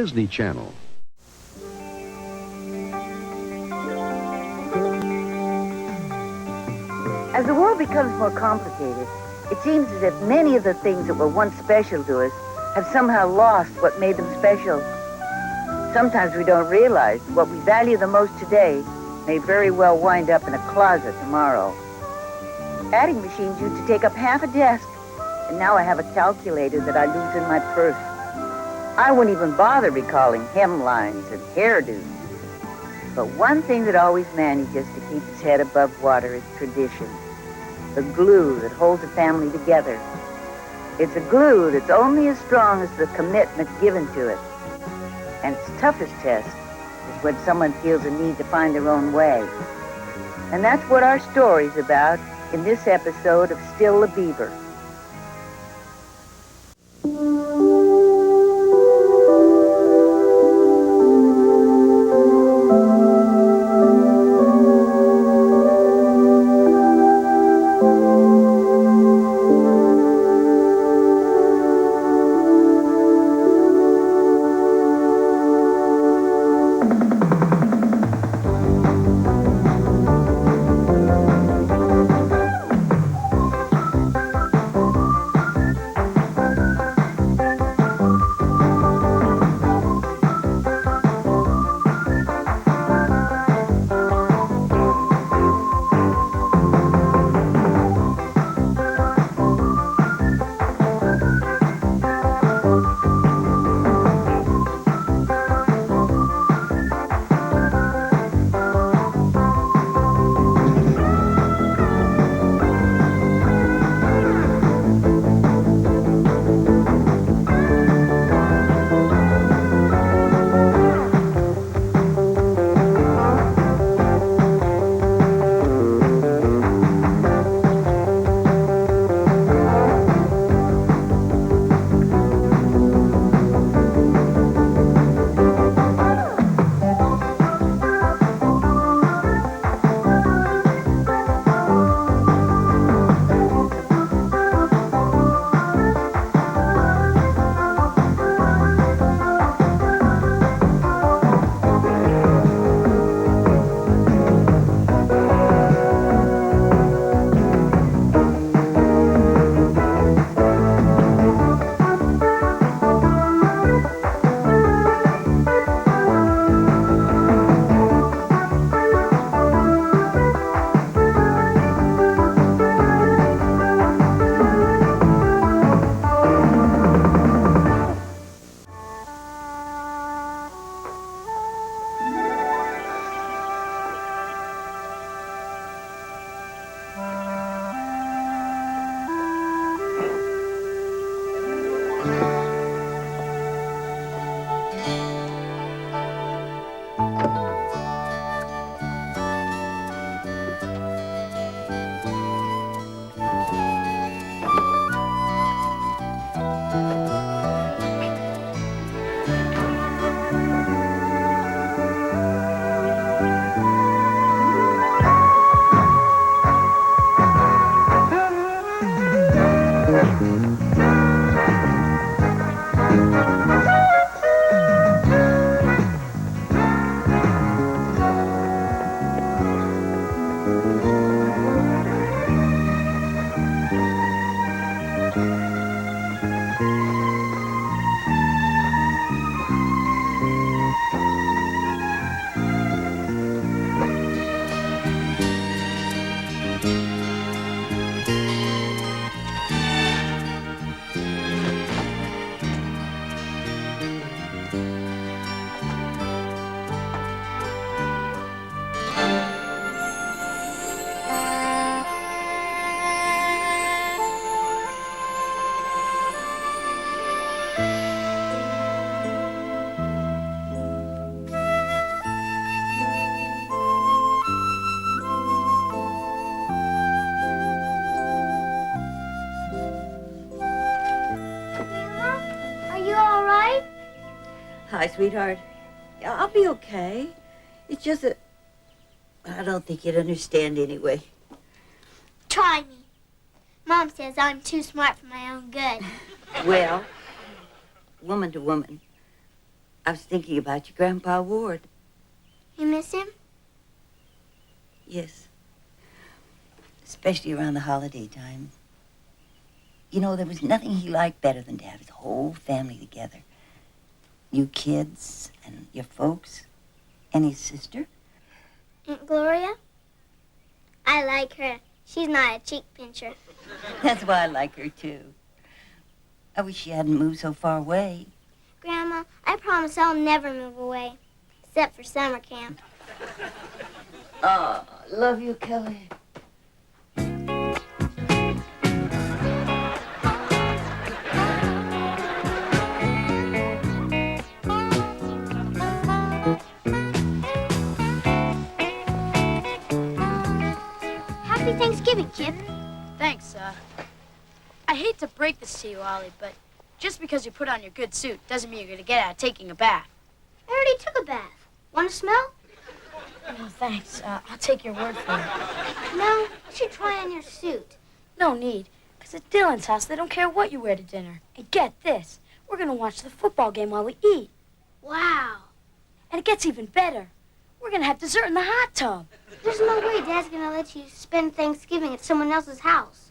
Disney Channel. As the world becomes more complicated, it seems as if many of the things that were once special to us have somehow lost what made them special. Sometimes we don't realize what we value the most today may very well wind up in a closet tomorrow. Adding machines used to take up half a desk, and now I have a calculator that I lose in my purse. I wouldn't even bother recalling hemlines and hairdos. But one thing that always manages to keep its head above water is tradition, the glue that holds a family together. It's a glue that's only as strong as the commitment given to it. And its toughest test is when someone feels a need to find their own way. And that's what our story's about in this episode of Still the Beaver. Hi, sweetheart. Yeah, I'll be okay. It's just that I don't think you'd understand anyway. Try me. Mom says I'm too smart for my own good. Well, woman to woman, I was thinking about your Grandpa Ward. You miss him? Yes. Especially around the holiday time. You know, there was nothing he liked better than to have his whole family together. You kids and your folks and his sister. Aunt Gloria? I like her. She's not a cheek pincher. That's why I like her, too. I wish she hadn't moved so far away. Grandma, I promise I'll never move away. Except for summer camp. Oh, love you, Kelly. Happy Thanksgiving, Kipp. Thanks, I hate to break this to you, Wally, but just because you put on your good suit doesn't mean you're gonna get out of taking a bath. I already took a bath. Want to smell? No, thanks. I'll take your word for it. No, you should try on your suit. No need, because at Dylan's house, they don't care what you wear to dinner. And get this, we're gonna watch the football game while we eat. Wow. And it gets even better. We're gonna have dessert in the hot tub. There's no way Dad's gonna let you spend Thanksgiving at someone else's house.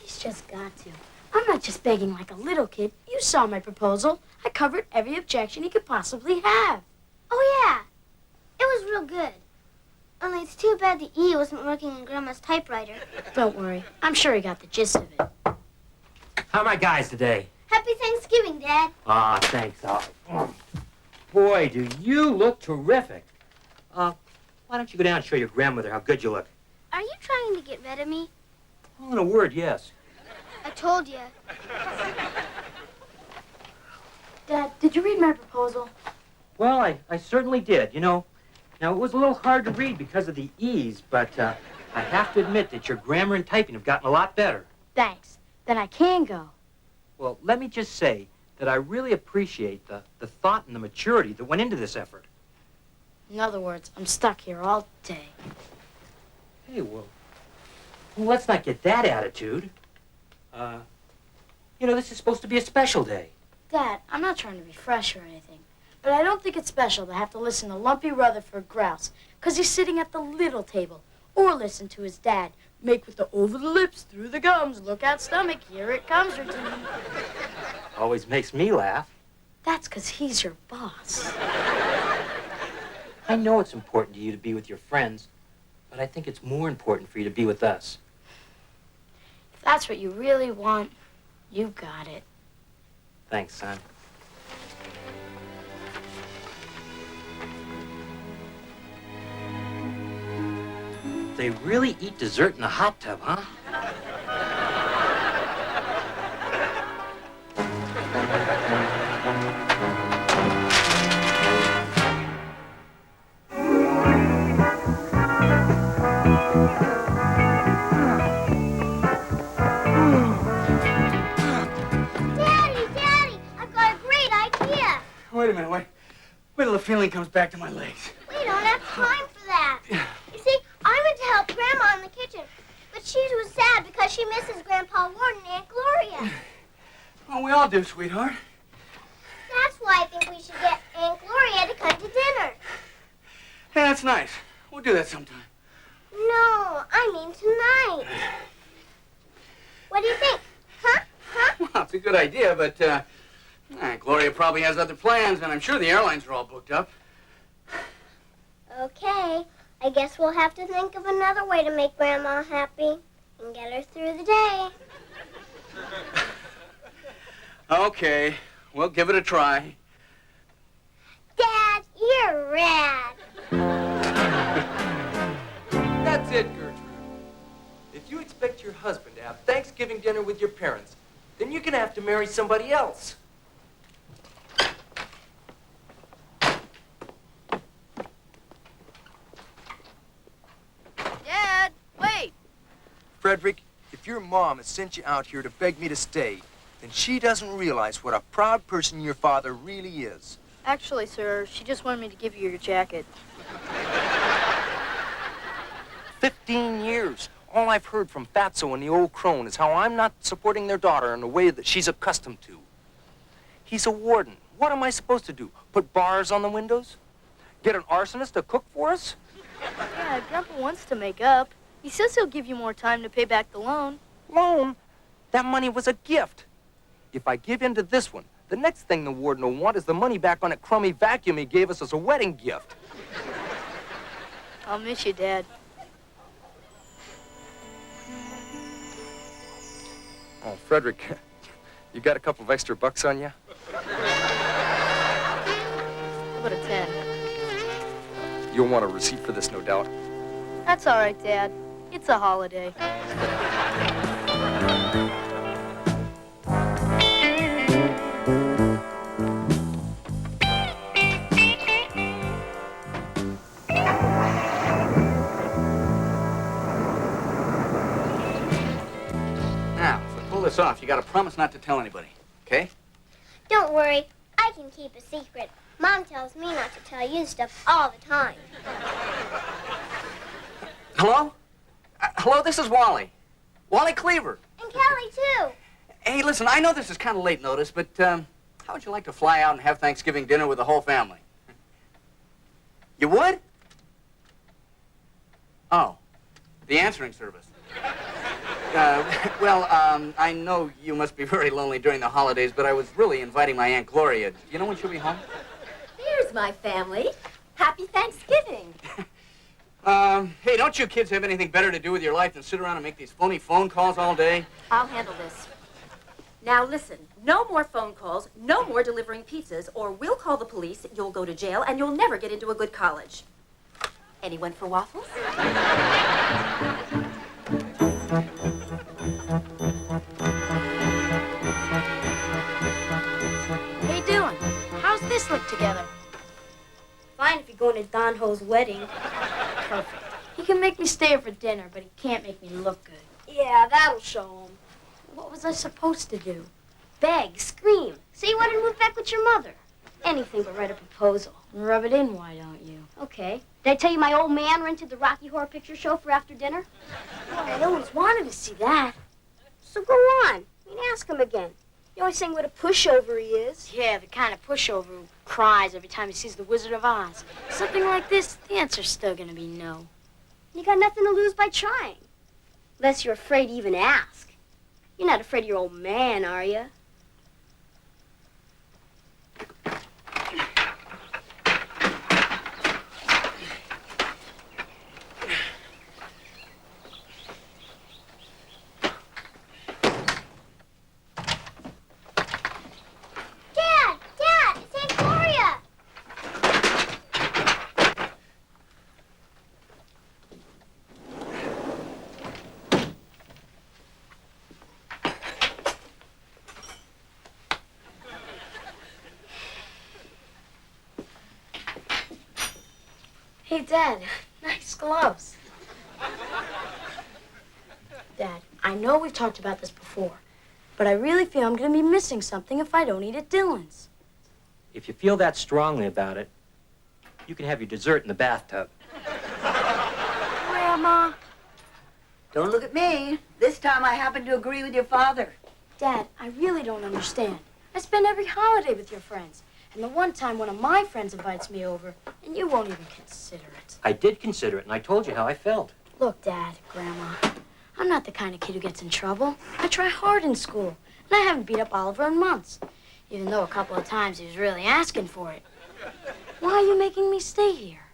He's just got to. I'm not just begging like a little kid. You saw my proposal. I covered every objection he could possibly have. Oh, yeah. It was real good. Only it's too bad the E wasn't working in Grandma's typewriter. Don't worry. I'm sure he got the gist of it. How are my guys today? Happy Thanksgiving, Dad. Ah, thanks. Boy, do you look terrific. Why don't you go down and show your grandmother how good you look? Are you trying to get rid of me? Well, in a word, yes. I told you. Dad, did you read my proposal? Well, I certainly did, you know. Now, it was a little hard to read because of the E's, but I have to admit that your grammar and typing have gotten a lot better. Thanks. Then I can go. Well, let me just say that I really appreciate the thought and the maturity that went into this effort. In other words, I'm stuck here all day. Hey, well, let's not get that attitude. You know, this is supposed to be a special day. Dad, I'm not trying to be fresh or anything, but I don't think it's special to have to listen to Lumpy Rutherford grouse because he's sitting at the little table, or listen to his dad make with the over the lips, through the gums, look out stomach, here it comes, routine. Always makes me laugh. That's because he's your boss. I know it's important to you to be with your friends, but I think it's more important for you to be with us. If that's what you really want, you got it. Thanks, son. They really eat dessert in the hot tub, huh? Wait a minute, wait till the feeling comes back to my legs. We don't have time for that. You see, I went to help Grandma in the kitchen, but she was sad because she misses Grandpa Ward and Aunt Gloria. Well, we all do, sweetheart. That's why I think we should get Aunt Gloria to come to dinner. Hey, that's nice. We'll do that sometime. No, I mean tonight. What do you think? Huh? Well, it's a good idea, but, Gloria probably has other plans, and I'm sure the airlines are all booked up. Okay. I guess we'll have to think of another way to make Grandma happy and get her through the day. Okay, we'll give it a try. Dad, you're rad. That's it, Gertrude. If you expect your husband to have Thanksgiving dinner with your parents, then you're gonna have to marry somebody else. Dad, wait. Frederick, if your mom has sent you out here to beg me to stay, then she doesn't realize what a proud person your father really is. Actually, sir, she just wanted me to give you your jacket. 15 years. All I've heard from Fatso and the old crone is how I'm not supporting their daughter in a way that she's accustomed to. He's a warden. What am I supposed to do? Put bars on the windows? Get an arsonist to cook for us? Yeah, Grandpa wants to make up. He says he'll give you more time to pay back the loan. Loan? That money was a gift. If I give in to this one, the next thing the warden will want is the money back on that crummy vacuum he gave us as a wedding gift. I'll miss you, Dad. Oh, Frederick, you got a couple of extra bucks on you? How about a 10? You'll want a receipt for this, no doubt. That's all right, Dad. It's a holiday. Now, to pull this off, you gotta promise not to tell anybody, okay? Don't worry, I can keep a secret. Mom tells me not to tell you stuff all the time. Hello? Hello, this is Wally. Wally Cleaver. And Kelly, too. Hey, listen, I know this is kind of late notice, but how would you like to fly out and have Thanksgiving dinner with the whole family? You would? Oh, the answering service. I know you must be very lonely during the holidays, but I was really inviting my Aunt Gloria. Do you know when she'll be home? Here's my family. Happy Thanksgiving. Hey, don't you kids have anything better to do with your life than sit around and make these phony phone calls all day? I'll handle this. Now listen, no more phone calls, no more delivering pizzas, or we'll call the police, you'll go to jail, and you'll never get into a good college. Anyone for waffles? Hey, Dylan, how's this look together? Fine if you're going to Don Ho's wedding. Perfect. He can make me stay here for dinner, but he can't make me look good. Yeah, that'll show him. What was I supposed to do? Beg, scream. Say you want to move back with your mother. Anything but write a proposal. Rub it in, why don't you? Okay. Did I tell you my old man rented the Rocky Horror Picture Show for after dinner? Well, I always wanted to see that. So go on. I mean, ask him again. You're always saying what a pushover he is. Yeah, the kind of pushover who cries every time he sees The Wizard of Oz. Something like this, the answer's still gonna be no. You got nothing to lose by trying. Unless you're afraid to even ask. You're not afraid of your old man, are you? Dad! Dad! It's Aunt Gloria! Hey, Dad, nice gloves. Dad, I know we've talked about this before, but I really feel I'm gonna be missing something if I don't eat at Dylan's. If you feel that strongly about it, you can have your dessert in the bathtub. Grandma. Don't look at me. This time I happen to agree with your father. Dad, I really don't understand. I spend every holiday with your friends. And the one time one of my friends invites me over, and you won't even consider it. I did consider it, and I told you how I felt. Look, Dad, Grandma, I'm not the kind of kid who gets in trouble. I try hard in school, and I haven't beat up Oliver in months, even though a couple of times he was really asking for it. Why are you making me stay here?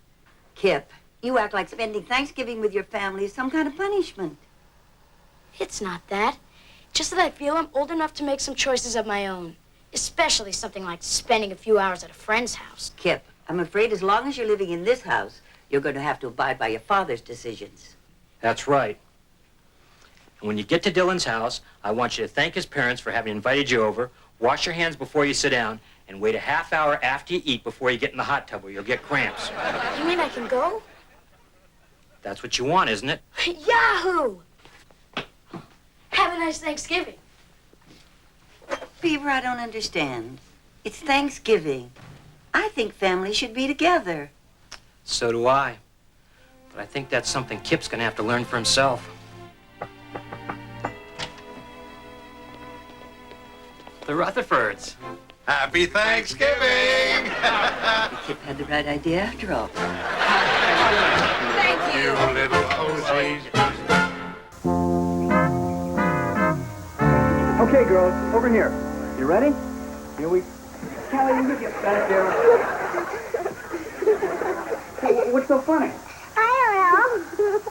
Kipp, you act like spending Thanksgiving with your family is some kind of punishment. It's not that. Just that I feel I'm old enough to make some choices of my own. Especially something like spending a few hours at a friend's house. Kipp, I'm afraid as long as you're living in this house, you're going to have to abide by your father's decisions. That's right. And when you get to Dylan's house, I want you to thank his parents for having invited you over, wash your hands before you sit down, and wait a half hour after you eat before you get in the hot tub or you'll get cramps. You mean I can go? That's what you want, isn't it? Yahoo! Have a nice Thanksgiving. Beaver, I don't understand. It's Thanksgiving. I think families should be together. So do I. But I think that's something Kipp's gonna have to learn for himself. The Rutherfords. Happy Thanksgiving! Kipp had the right idea after all. Thank you. You little posies. Okay, girls, over here. You ready? Here we... Callie, you get back there. What's so funny? I don't know.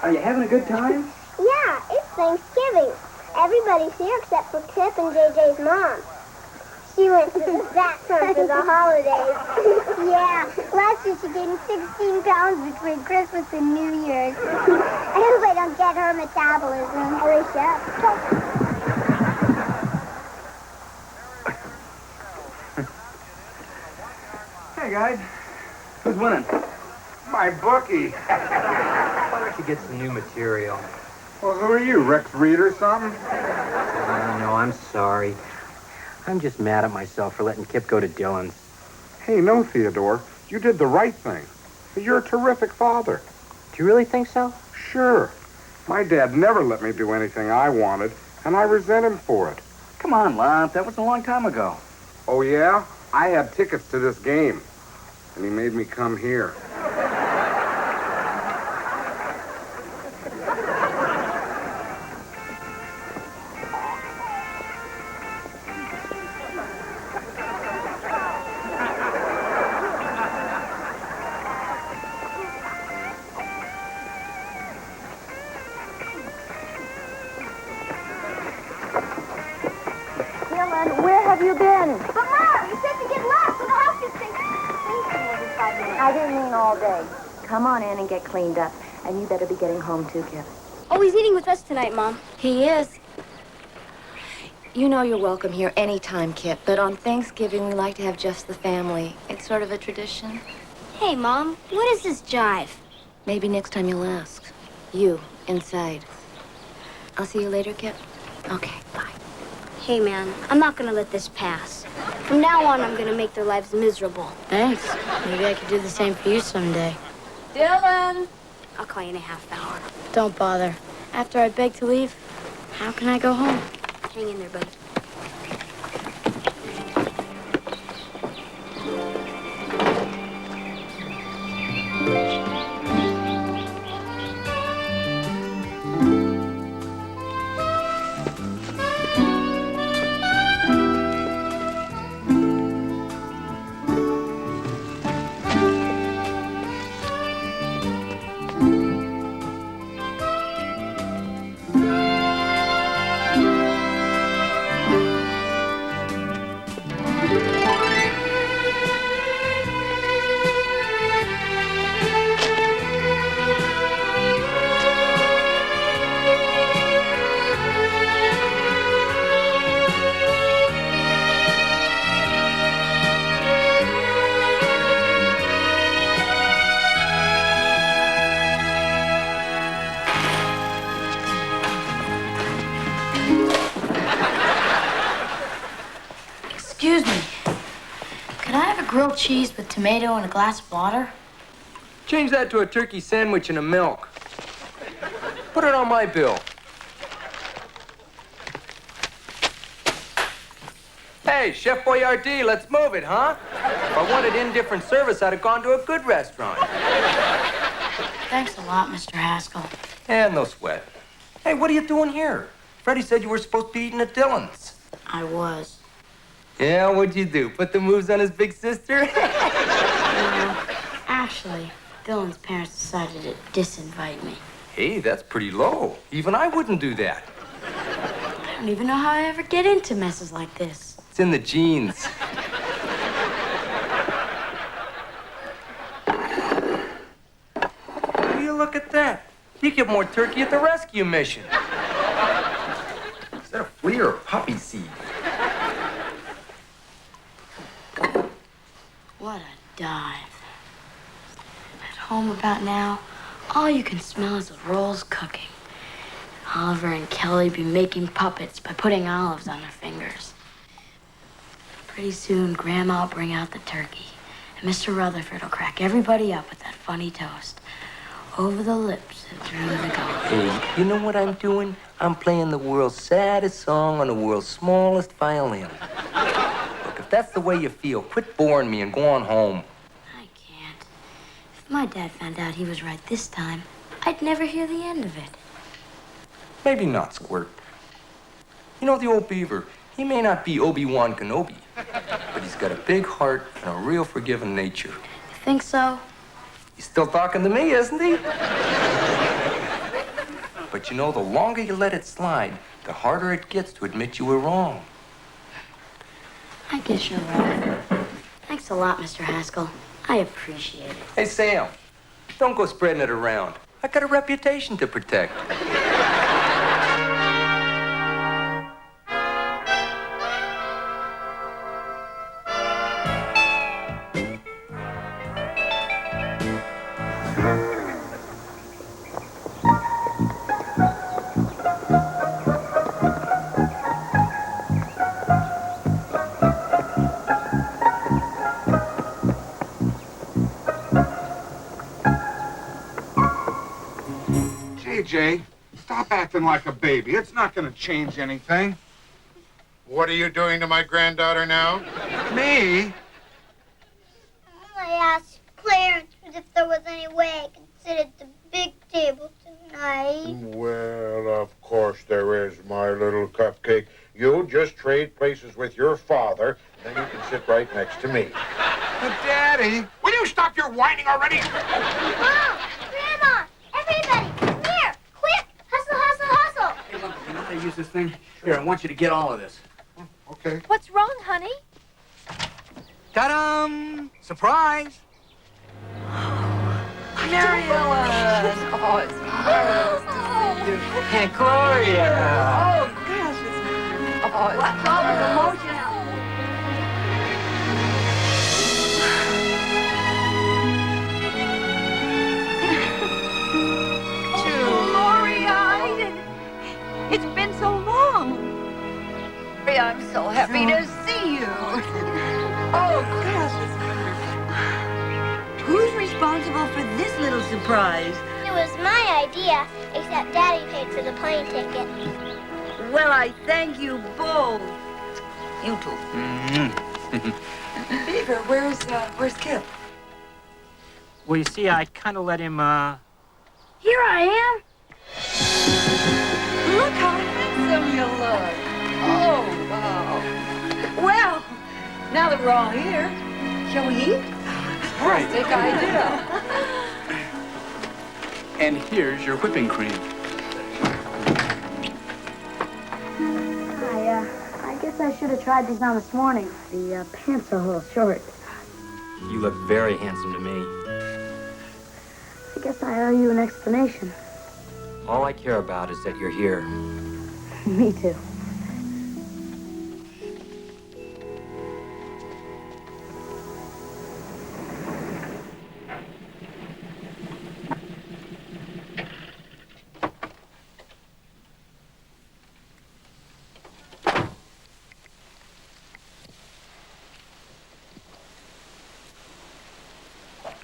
Are you having a good time? Yeah, it's Thanksgiving. Everybody's here except for Kipp and JJ's mom. She went to the vet for the holidays. Yeah, last year she gained 16 pounds between Christmas and New Year's. I hope I don't get her metabolism. Alicia. Hey, guys. Who's winning? My bookie. Why don't you get some new material? Well, who are you, Rex Reed or something? No, I'm sorry. I'm just mad at myself for letting Kipp go to Dylan's. Hey, no, Theodore. You did the right thing. You're a terrific father. Do you really think so? Sure. My dad never let me do anything I wanted, and I resent him for it. Come on, Lon. That was a long time ago. Oh, yeah? I had tickets to this game, and he made me come here. Where have you been? But Mom, you said to get lost so the house could stay. I didn't mean all day. Come on in and get cleaned up. And you better be getting home too, Kipp. Oh, he's eating with us tonight, Mom. He is. You know you're welcome here anytime, Kipp, but on Thanksgiving we like to have just the family. It's sort of a tradition. Hey, Mom, what is this jive? Maybe next time you'll ask. You, inside. I'll see you later, Kipp. Okay, bye. Hey, man, I'm not gonna let this pass. From now on, I'm gonna make their lives miserable. Thanks. Maybe I could do the same for you someday. Dylan! I'll call you in a half hour. Don't bother. After I beg to leave, how can I go home? Hang in there, buddy. Excuse me. Could I have a grilled cheese with tomato and a glass of water? Change that to a turkey sandwich and a milk. Put it on my bill. Hey, Chef Boyardee, let's move it, huh? If I wanted indifferent service, I'd have gone to a good restaurant. Thanks a lot, Mr. Haskell. And no sweat. Hey, what are you doing here? Freddie said you were supposed to be eating at Dylan's. I was. Yeah, what'd you do? Put the moves on his big sister? Actually, Dylan's parents decided to disinvite me. Hey, that's pretty low. Even I wouldn't do that. I don't even know how I ever get into messes like this. It's in the genes. Will you look at that? You get more turkey at the rescue mission. Is that a flea or a poppy seed? What a dive. At home about now, all you can smell is the rolls cooking. Oliver and Kelly be making puppets by putting olives on their fingers. Pretty soon, Grandma will bring out the turkey, and Mr. Rutherford will crack everybody up with that funny toast. Over the lips and through the gullet. Hey, you know what I'm doing? I'm playing the world's saddest song on the world's smallest violin. if that's the way you feel, quit boring me and go on home. I can't. If my dad found out he was right this time, I'd never hear the end of it. Maybe not, Squirt. You know, the old beaver, he may not be Obi-Wan Kenobi, but he's got a big heart and a real forgiving nature. You think so? He's still talking to me, isn't he? But you know, the longer you let it slide, the harder it gets to admit you were wrong. I guess you're right. Thanks a lot, Mr. Haskell. I appreciate it. Hey, Sam, don't go spreading it around. I got a reputation to protect. JJ, stop acting like a baby. It's not going to change anything. What are you doing to my granddaughter now? Me? I asked Clarence if there was any way I could sit at the big table tonight. Well, of course there is, my little cupcake. You just trade places with your father, then you can sit right next to me. But, Daddy, will you stop your whining already? Mom! Grandma! Everybody! Come here! Quick! Hustle, hustle, hustle! Hey, look, can I use this thing? Here, I want you to get all of this. Okay. What's wrong, honey? Ta-dam! Surprise! Mary Ellen! Oh, it's marvelous to see you. Aunt Gloria! Oh, gosh, it's... Oh, it's all the emotion. Gloria, it's been so long. I'm so happy to see you. Oh, gosh, it's wonderful. Who's responsible for this little surprise? It was my idea, except Daddy paid for the plane ticket. Well, I thank you both. You two. Beaver, where's Kipp? Well, you see, I kind of let him, Here I am. Look how handsome you look. Oh, wow. Well, now that we're all here, shall we eat? Fantastic idea. And here's your whipping cream. I guess I should have tried these on this morning. The pants are a little short. you look very handsome to me. I guess I owe you an explanation. All I care about is that you're here. Me too.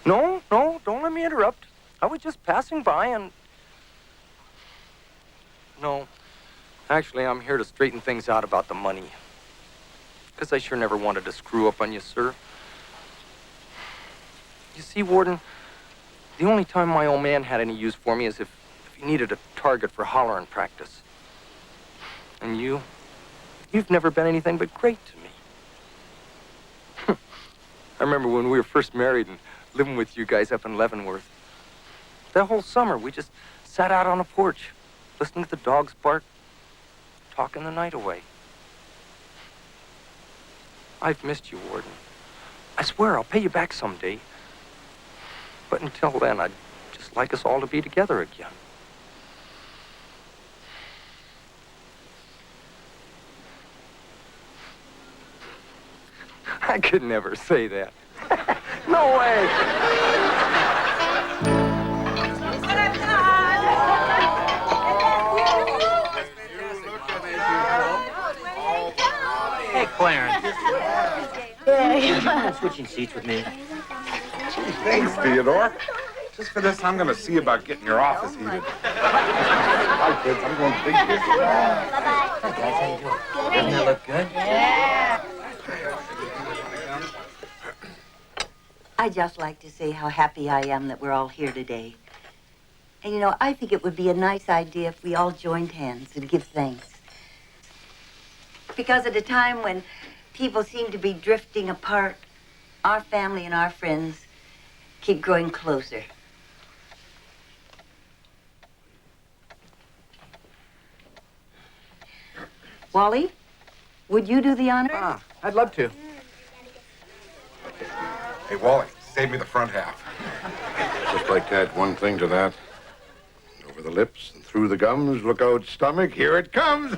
No, don't let me interrupt. I was just passing by and... No, actually, I'm here to straighten things out about the money. Because I sure never wanted to screw up on you, sir. You see, Warden, the only time my old man had any use for me is if he needed a target for hollering practice. And you've never been anything but great to me. I remember when we were first married and living with you guys up in Leavenworth. That whole summer, we just sat out on a porch, listening to the dogs bark, talking the night away. I've missed you, Warden. I swear I'll pay you back someday. But until then, I'd just like us all to be together again. I could never say that. No way. Hey, Clarence. Would you mind switching seats with me? Thanks, Theodore. Just for this, I'm going to see about getting your office heated. Hi, kids. I'm going to big kids. Hi, guys. How you doing? Doesn't that look good? Yeah. I'd just like to say how happy I am that we're all here today. And, you know, I think it would be a nice idea if we all joined hands and give thanks. Because at a time when people seem to be drifting apart, our family and our friends keep growing closer. Wally, would you do the honor? I'd love to. Hey, Wally, save me the front half. Just like that, one thing to that. Over the lips and through the gums, look out, stomach, here it comes.